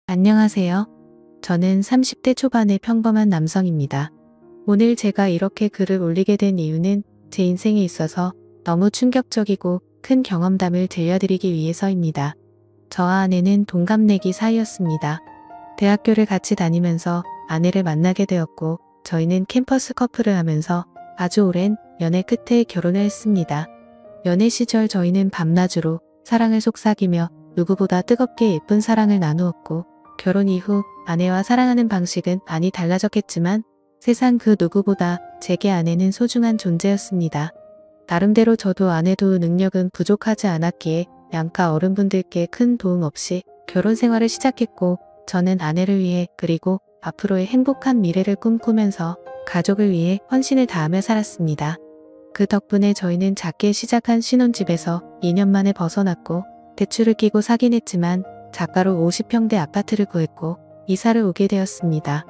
안녕하세요. 저는 30대 초반의 평범한 남성입니다. 오늘 제가 이렇게 글을 올리게 된 이유는 제 인생에 있어서 너무 충격적이고 큰 경험담을 들려드리기 위해서입니다. 저와 아내는 동갑내기 사이였습니다. 대학교를 같이 다니면서 아내를 만나게 되었고 저희는 캠퍼스 커플을 하면서 아주 오랜 연애 끝에 결혼을 했습니다. 연애 시절 저희는 밤낮으로 사랑을 속삭이며 누구보다 뜨겁게 예쁜 사랑을 나누었고 결혼 이후 아내와 사랑하는 방식은 많이 달라졌겠지만 세상 그 누구보다 제게 아내는 소중한 존재였습니다. 나름대로 저도 아내도 능력은 부족하지 않았기에 양가 어른분들께 큰 도움 없이 결혼 생활을 시작했고 저는 아내를 위해 그리고 앞으로의 행복한 미래를 꿈꾸면서 가족을 위해 헌신을 다하며 살았습니다. 그 덕분에 저희는 작게 시작한 신혼집에서 2년 만에 벗어났고 대출을 끼고 사긴 했지만 자가로 50평대 아파트를 구했고 이사를 오게 되었습니다.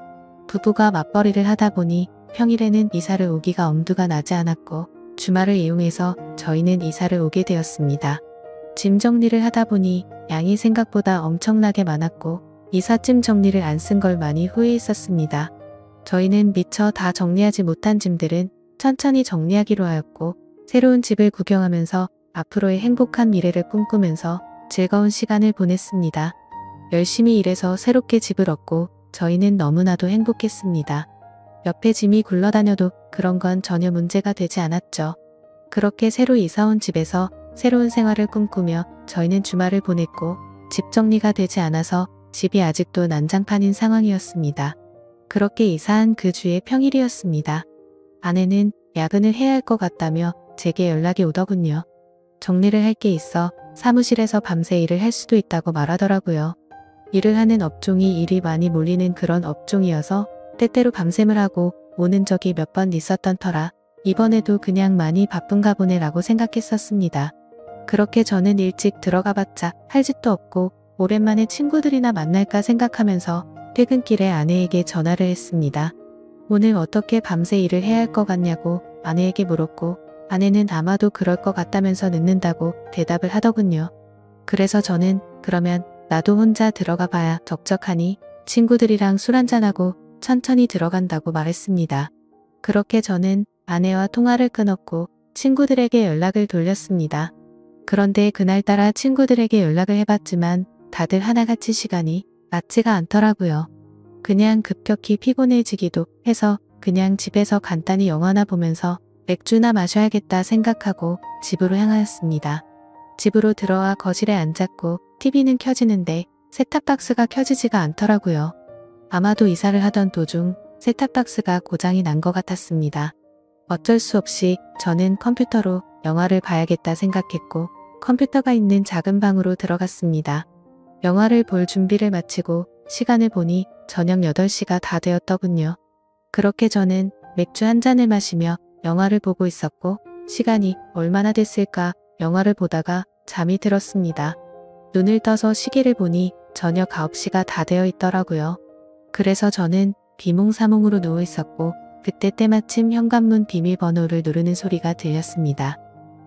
부부가 맞벌이를 하다 보니 평일에는 이사를 오기가 엄두가 나지 않았고 주말을 이용해서 저희는 이사를 오게 되었습니다. 짐 정리를 하다 보니 양이 생각보다 엄청나게 많았고 이삿짐 정리를 안 쓴 걸 많이 후회했었습니다. 저희는 미처 다 정리하지 못한 짐들은 천천히 정리하기로 하였고 새로운 집을 구경하면서 앞으로의 행복한 미래를 꿈꾸면서 즐거운 시간을 보냈습니다. 열심히 일해서 새롭게 집을 얻고 저희는 너무나도 행복했습니다. 옆에 짐이 굴러다녀도 그런 건 전혀 문제가 되지 않았죠. 그렇게 새로 이사온 집에서 새로운 생활을 꿈꾸며 저희는 주말을 보냈고 집 정리가 되지 않아서 집이 아직도 난장판인 상황이었습니다. 그렇게 이사한 그 주의 평일이었습니다. 아내는 야근을 해야 할 것 같다며 제게 연락이 오더군요. 정리를 할 게 있어 사무실에서 밤새 일을 할 수도 있다고 말하더라고요. 일을 하는 업종이 일이 많이 몰리는 그런 업종이어서 때때로 밤샘을 하고 오는 적이 몇 번 있었던 터라 이번에도 그냥 많이 바쁜가 보네 라고 생각했었습니다. 그렇게 저는 일찍 들어가봤자 할 짓도 없고 오랜만에 친구들이나 만날까 생각하면서 퇴근길에 아내에게 전화를 했습니다. 오늘 어떻게 밤새 일을 해야 할 것 같냐고 아내에게 물었고 아내는 아마도 그럴 것 같다면서 늦는다고 대답을 하더군요. 그래서 저는 그러면 나도 혼자 들어가 봐야 적적하니 친구들이랑 술 한잔하고 천천히 들어간다고 말했습니다. 그렇게 저는 아내와 통화를 끊었고 친구들에게 연락을 돌렸습니다. 그런데 그날따라 친구들에게 연락을 해봤지만 다들 하나같이 시간이 맞지가 않더라고요. 그냥 급격히 피곤해지기도 해서 그냥 집에서 간단히 영화나 보면서 맥주나 마셔야겠다 생각하고 집으로 향하였습니다. 집으로 들어와 거실에 앉았고 TV는 켜지는데 셋탑박스가 켜지지가 않더라고요. 아마도 이사를 하던 도중 셋탑박스가 고장이 난 것 같았습니다. 어쩔 수 없이 저는 컴퓨터로 영화를 봐야겠다 생각했고 컴퓨터가 있는 작은 방으로 들어갔습니다. 영화를 볼 준비를 마치고 시간을 보니 저녁 8시가 다 되었더군요. 그렇게 저는 맥주 한 잔을 마시며 영화를 보고 있었고 시간이 얼마나 됐을까 영화를 보다가 잠이 들었습니다. 눈을 떠서 시계를 보니 저녁 9시가 다 되어 있더라고요. 그래서 저는 비몽사몽으로 누워 있었고 그때 때마침 현관문 비밀번호를 누르는 소리가 들렸습니다.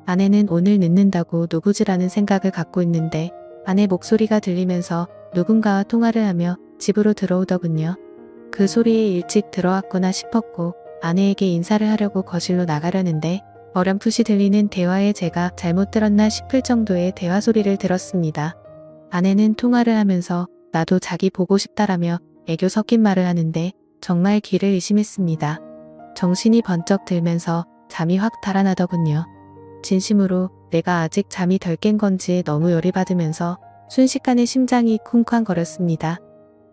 아내는 오늘 늦는다고 누구지라는 생각을 갖고 있는데 아내 목소리가 들리면서 누군가와 통화를 하며 집으로 들어오더군요. 그 소리에 일찍 들어왔구나 싶었고 아내에게 인사를 하려고 거실로 나가려는데 어렴풋이 들리는 대화에 제가 잘못 들었나 싶을 정도의 대화 소리를 들었습니다. 아내는 통화를 하면서 나도 자기 보고 싶다라며 애교 섞인 말을 하는데 정말 귀를 의심했습니다. 정신이 번쩍 들면서 잠이 확 달아나더군요. 진심으로 내가 아직 잠이 덜 깬 건지 너무 열이 받으면서 순식간에 심장이 쿵쾅거렸습니다.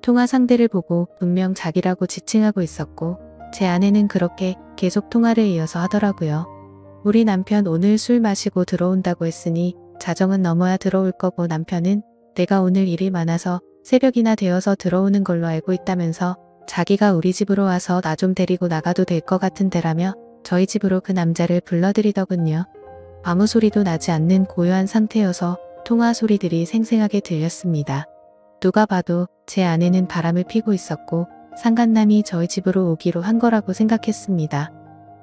통화 상대를 보고 분명 자기라고 지칭하고 있었고 제 아내는 그렇게 계속 통화를 이어서 하더라고요. 우리 남편 오늘 술 마시고 들어온다고 했으니 자정은 넘어야 들어올 거고 남편은 내가 오늘 일이 많아서 새벽이나 되어서 들어오는 걸로 알고 있다면서 자기가 우리 집으로 와서 나 좀 데리고 나가도 될 것 같은데라며 저희 집으로 그 남자를 불러들이더군요. 아무 소리도 나지 않는 고요한 상태여서 통화 소리들이 생생하게 들렸습니다. 누가 봐도 제 아내는 바람을 피고 있었고 상간남이 저희 집으로 오기로 한 거라고 생각했습니다.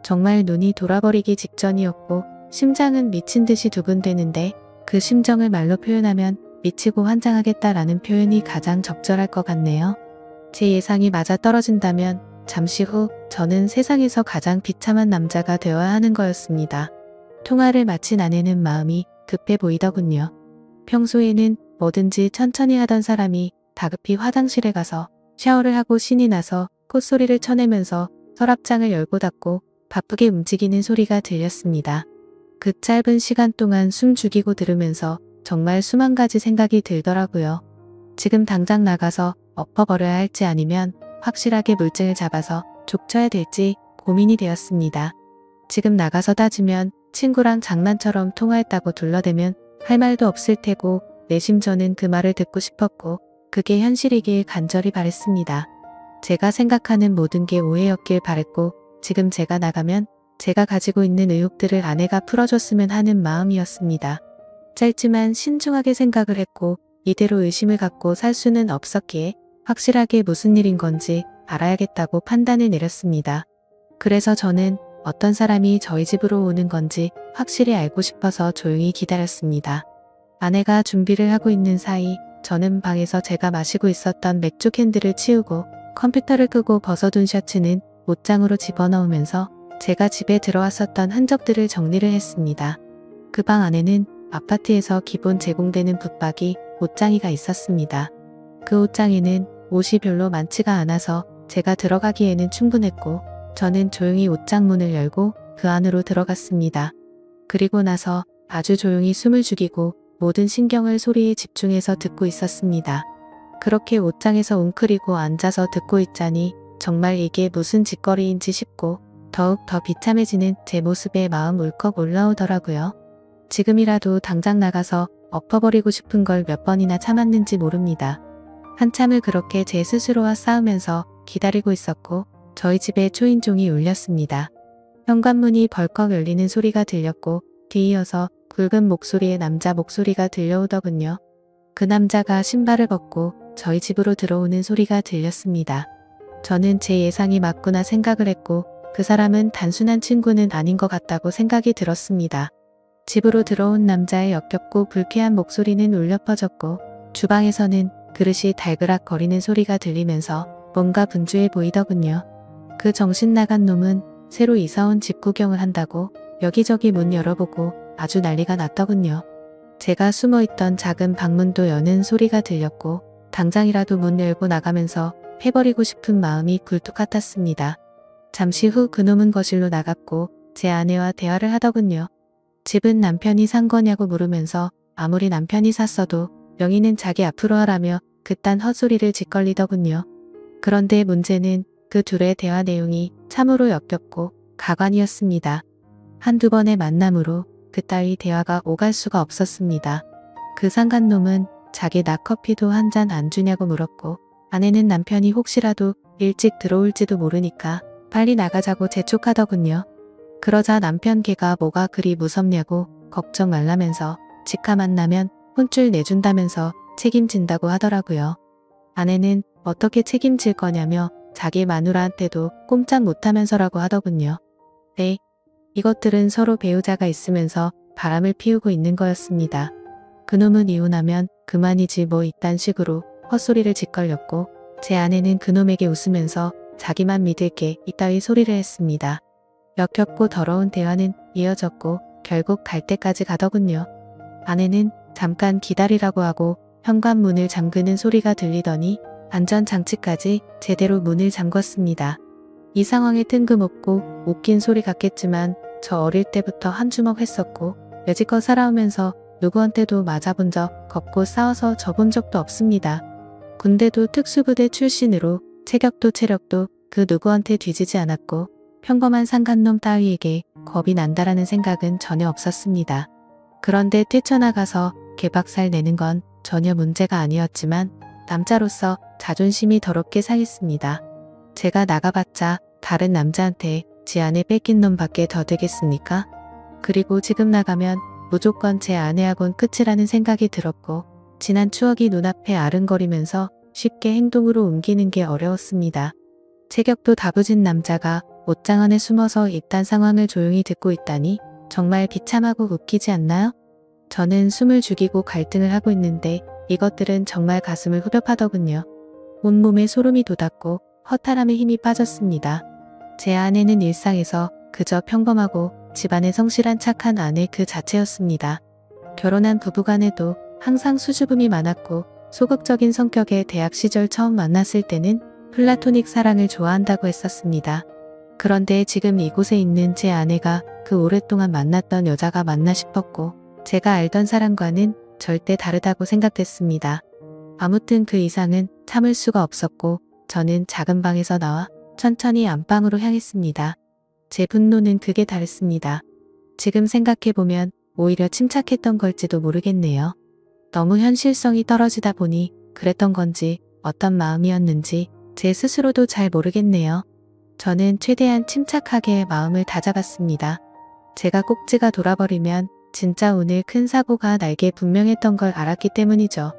정말 눈이 돌아버리기 직전이었고 심장은 미친 듯이 두근대는데 그 심정을 말로 표현하면 미치고 환장하겠다라는 표현이 가장 적절할 것 같네요. 제 예상이 맞아 떨어진다면 잠시 후 저는 세상에서 가장 비참한 남자가 되어야 하는 거였습니다. 통화를 마친 아내는 마음이 급해 보이더군요. 평소에는 뭐든지 천천히 하던 사람이 다급히 화장실에 가서 샤워를 하고 신이 나서 콧소리를 쳐내면서 서랍장을 열고 닫고 바쁘게 움직이는 소리가 들렸습니다. 그 짧은 시간 동안 숨 죽이고 들으면서 정말 수만 가지 생각이 들더라고요. 지금 당장 나가서 엎어버려야 할지 아니면 확실하게 물증을 잡아서 족쳐야 될지 고민이 되었습니다. 지금 나가서 따지면 친구랑 장난처럼 통화했다고 둘러대면 할 말도 없을 테고 내심 저는 그 말을 듣고 싶었고 그게 현실이길 간절히 바랬습니다. 제가 생각하는 모든 게 오해였길 바랬고 지금 제가 나가면 제가 가지고 있는 의혹들을 아내가 풀어줬으면 하는 마음이었습니다. 짧지만 신중하게 생각을 했고 이대로 의심을 갖고 살 수는 없었기에 확실하게 무슨 일인 건지 알아야겠다고 판단을 내렸습니다. 그래서 저는 어떤 사람이 저희 집으로 오는 건지 확실히 알고 싶어서 조용히 기다렸습니다. 아내가 준비를 하고 있는 사이 저는 방에서 제가 마시고 있었던 맥주 캔들을 치우고 컴퓨터를 끄고 벗어둔 셔츠는 옷장으로 집어넣으면서 제가 집에 들어왔었던 흔적들을 정리를 했습니다. 그 방 안에는 아파트에서 기본 제공되는 붙박이, 옷장이가 있었습니다. 그 옷장에는 옷이 별로 많지가 않아서 제가 들어가기에는 충분했고 저는 조용히 옷장 문을 열고 그 안으로 들어갔습니다. 그리고 나서 아주 조용히 숨을 죽이고 모든 신경을 소리에 집중해서 듣고 있었습니다. 그렇게 옷장에서 웅크리고 앉아서 듣고 있자니 정말 이게 무슨 짓거리인지 싶고 더욱 더 비참해지는 제 모습에 마음 울컥 올라오더라고요. 지금이라도 당장 나가서 엎어버리고 싶은 걸 몇 번이나 참았는지 모릅니다. 한참을 그렇게 제 스스로와 싸우면서 기다리고 있었고 저희 집에 초인종이 울렸습니다. 현관문이 벌컥 열리는 소리가 들렸고 뒤이어서 굵은 목소리의 남자 목소리가 들려오더군요. 그 남자가 신발을 벗고 저희 집으로 들어오는 소리가 들렸습니다. 저는 제 예상이 맞구나 생각을 했고 그 사람은 단순한 친구는 아닌 것 같다고 생각이 들었습니다. 집으로 들어온 남자의 역겹고 불쾌한 목소리는 울려 퍼졌고 주방에서는 그릇이 달그락 거리는 소리가 들리면서 뭔가 분주해 보이더군요. 그 정신 나간 놈은 새로 이사온 집 구경을 한다고 여기저기 문 열어보고 아주 난리가 났더군요. 제가 숨어있던 작은 방문도 여는 소리가 들렸고 당장이라도 문 열고 나가면서 패버리고 싶은 마음이 굴뚝 같았습니다. 잠시 후 그놈은 거실로 나갔고 제 아내와 대화를 하더군요. 집은 남편이 산 거냐고 물으면서 아무리 남편이 샀어도 명의는 자기 앞으로 하라며 그딴 헛소리를 짓걸리더군요. 그런데 문제는 그 둘의 대화 내용이 참으로 역겹고 가관이었습니다. 한두 번의 만남으로 그따위 대화가 오갈 수가 없었습니다. 그 상간놈은 자기 낙커피도 한 잔 안 주냐고 물었고 아내는 남편이 혹시라도 일찍 들어올지도 모르니까 빨리 나가자고 재촉하더군요. 그러자 남편 걔가 뭐가 그리 무섭냐고 걱정 말라면서 직화 만나면 혼쭐 내준다면서 책임진다고 하더라고요. 아내는 어떻게 책임질 거냐며 자기 마누라한테도 꼼짝 못하면서라고 하더군요. 네, 이것들은 서로 배우자가 있으면서 바람을 피우고 있는 거였습니다. 그놈은 이혼하면 그만이지 뭐 이딴 식으로 헛소리를 짓걸렸고 제 아내는 그놈에게 웃으면서 자기만 믿을게 이따위 소리를 했습니다. 역겹고 더러운 대화는 이어졌고 결국 갈 때까지 가더군요. 아내는 잠깐 기다리라고 하고 현관문을 잠그는 소리가 들리더니 안전장치까지 제대로 문을 잠궜습니다. 이 상황에 뜬금없고 웃긴 소리 같겠지만 저 어릴 때부터 한 주먹 했었고 여지껏 살아오면서 누구한테도 맞아본 적, 겁고 싸워서 져본 적도 없습니다. 군대도 특수부대 출신으로 체격도 체력도 그 누구한테 뒤지지 않았고 평범한 상간놈 따위에게 겁이 난다라는 생각은 전혀 없었습니다. 그런데 뛰쳐나가서 개박살 내는 건 전혀 문제가 아니었지만 남자로서 자존심이 더럽게 상했습니다. 제가 나가봤자 다른 남자한테 지 아내 뺏긴 놈밖에 더 되겠습니까? 그리고 지금 나가면 무조건 제 아내하고는 끝이라는 생각이 들었고 지난 추억이 눈앞에 아른거리면서 쉽게 행동으로 옮기는 게 어려웠습니다. 체격도 다부진 남자가 옷장 안에 숨어서 이딴 상황을 조용히 듣고 있다니 정말 비참하고 웃기지 않나요? 저는 숨을 죽이고 갈등을 하고 있는데 이것들은 정말 가슴을 후벼파더군요. 온몸에 소름이 돋았고 허탈함에 힘이 빠졌습니다. 제 아내는 일상에서 그저 평범하고 집안에 성실한 착한 아내 그 자체였습니다. 결혼한 부부간에도 항상 수줍음이 많았고 소극적인 성격의 대학 시절 처음 만났을 때는 플라토닉 사랑을 좋아한다고 했었습니다. 그런데 지금 이곳에 있는 제 아내가 그 오랫동안 만났던 여자가 맞나 싶었고 제가 알던 사람과는 절대 다르다고 생각됐습니다. 아무튼 그 이상은 참을 수가 없었고 저는 작은 방에서 나와 천천히 안방으로 향했습니다. 제 분노는 극에 달했습니다. 지금 생각해보면 오히려 침착했던 걸지도 모르겠네요. 너무 현실성이 떨어지다 보니 그랬던 건지 어떤 마음이었는지 제 스스로도 잘 모르겠네요. 저는 최대한 침착하게 마음을 다잡았습니다. 제가 꼭지가 돌아버리면 진짜 오늘 큰 사고가 날 게 분명했던 걸 알았기 때문이죠.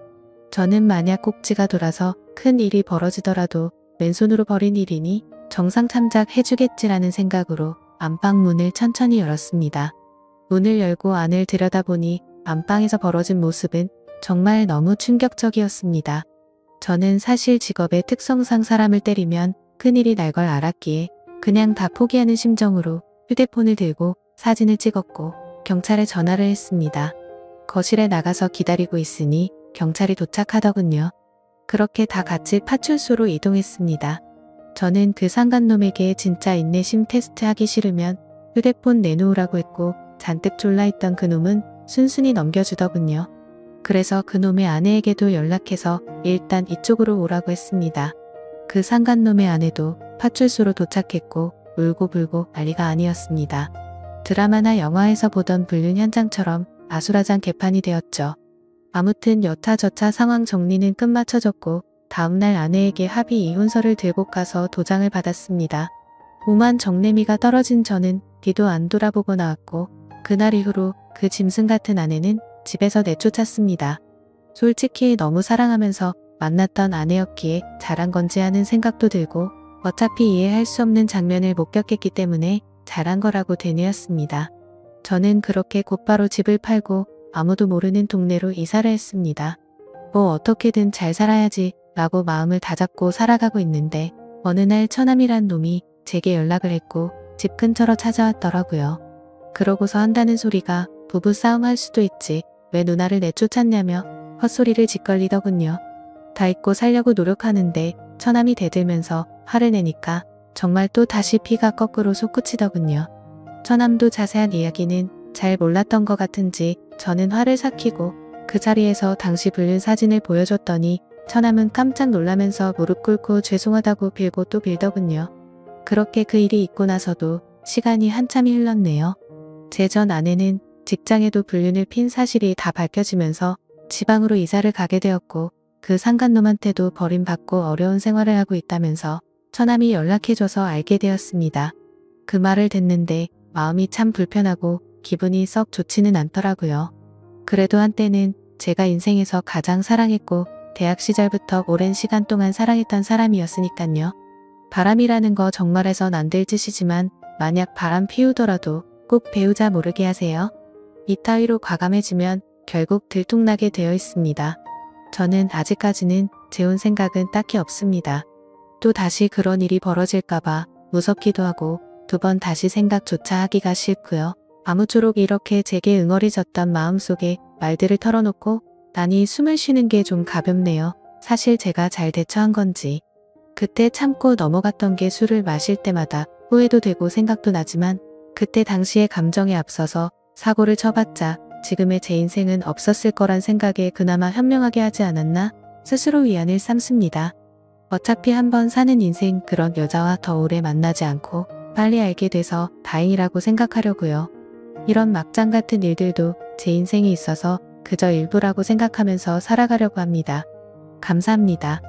저는 만약 꼭지가 돌아서 큰 일이 벌어지더라도 맨손으로 벌인 일이니 정상 참작해주겠지라는 생각으로 안방 문을 천천히 열었습니다. 문을 열고 안을 들여다보니 안방에서 벌어진 모습은 정말 너무 충격적이었습니다. 저는 사실 직업의 특성상 사람을 때리면 큰일이 날 걸 알았기에 그냥 다 포기하는 심정으로 휴대폰을 들고 사진을 찍었고 경찰에 전화를 했습니다. 거실에 나가서 기다리고 있으니 경찰이 도착하더군요. 그렇게 다 같이 파출소로 이동했습니다. 저는 그 상간놈에게 진짜 인내심 테스트하기 싫으면 휴대폰 내놓으라고 했고 잔뜩 졸라있던 그놈은 순순히 넘겨주더군요. 그래서 그놈의 아내에게도 연락해서 일단 이쪽으로 오라고 했습니다. 그 상간놈의 아내도 파출소로 도착했고 울고불고 난리가 아니었습니다. 드라마나 영화에서 보던 불륜 현장처럼 아수라장 개판이 되었죠. 아무튼 여차저차 상황 정리는 끝마쳐졌고 다음날 아내에게 합의 이혼서를 들고 가서 도장을 받았습니다. 오만 정내미가 떨어진 저는 뒤도 안 돌아보고 나왔고 그날 이후로 그 짐승 같은 아내는 집에서 내쫓았습니다. 솔직히 너무 사랑하면서 만났던 아내였기에 잘한 건지 하는 생각도 들고 어차피 이해할 수 없는 장면을 목격했기 때문에 잘한 거라고 되뇌었습니다. 저는 그렇게 곧바로 집을 팔고 아무도 모르는 동네로 이사를 했습니다. 뭐 어떻게든 잘 살아야지 라고 마음을 다잡고 살아가고 있는데 어느 날 처남이란 놈이 제게 연락을 했고 집 근처로 찾아왔더라고요. 그러고서 한다는 소리가 부부싸움 할 수도 있지 왜 누나를 내쫓았냐며 헛소리를 짓걸리더군요. 다 잊고 살려고 노력하는데 처남이 대들면서 화를 내니까 정말 또 다시 피가 거꾸로 솟구치더군요. 처남도 자세한 이야기는 잘 몰랐던 것 같은지 저는 화를 삭히고 그 자리에서 당시 불륜 사진을 보여줬더니 처남은 깜짝 놀라면서 무릎 꿇고 죄송하다고 빌고 또 빌더군요. 그렇게 그 일이 있고 나서도 시간이 한참이 흘렀네요. 제 전 아내는 직장에도 불륜을 핀 사실이 다 밝혀지면서 지방으로 이사를 가게 되었고 그 상간놈한테도 버림받고 어려운 생활을 하고 있다면서 처남이 연락해줘서 알게 되었습니다. 그 말을 듣는데 마음이 참 불편하고 기분이 썩 좋지는 않더라고요. 그래도 한때는 제가 인생에서 가장 사랑했고 대학 시절부터 오랜 시간 동안 사랑했던 사람이었으니깐요. 바람이라는 거 정말 해선 안 될 짓이지만 만약 바람 피우더라도 꼭 배우자 모르게 하세요. 이따위로 과감해지면 결국 들통나게 되어 있습니다. 저는 아직까지는 재혼 생각은 딱히 없습니다. 또 다시 그런 일이 벌어질까봐 무섭기도 하고 두 번 다시 생각조차 하기가 싫고요. 아무쪼록 이렇게 제게 응어리졌던 마음속에 말들을 털어놓고 나니 숨을 쉬는 게 좀 가볍네요. 사실 제가 잘 대처한 건지. 그때 참고 넘어갔던 게 술을 마실 때마다 후회도 되고 생각도 나지만 그때 당시의 감정에 앞서서 사고를 쳐봤자 지금의 제 인생은 없었을 거란 생각에 그나마 현명하게 하지 않았나 스스로 위안을 삼습니다. 어차피 한번 사는 인생 그런 여자와 더 오래 만나지 않고 빨리 알게 돼서 다행이라고 생각하려고요. 이런 막장 같은 일들도 제 인생에 있어서 그저 일부라고 생각하면서 살아가려고 합니다. 감사합니다.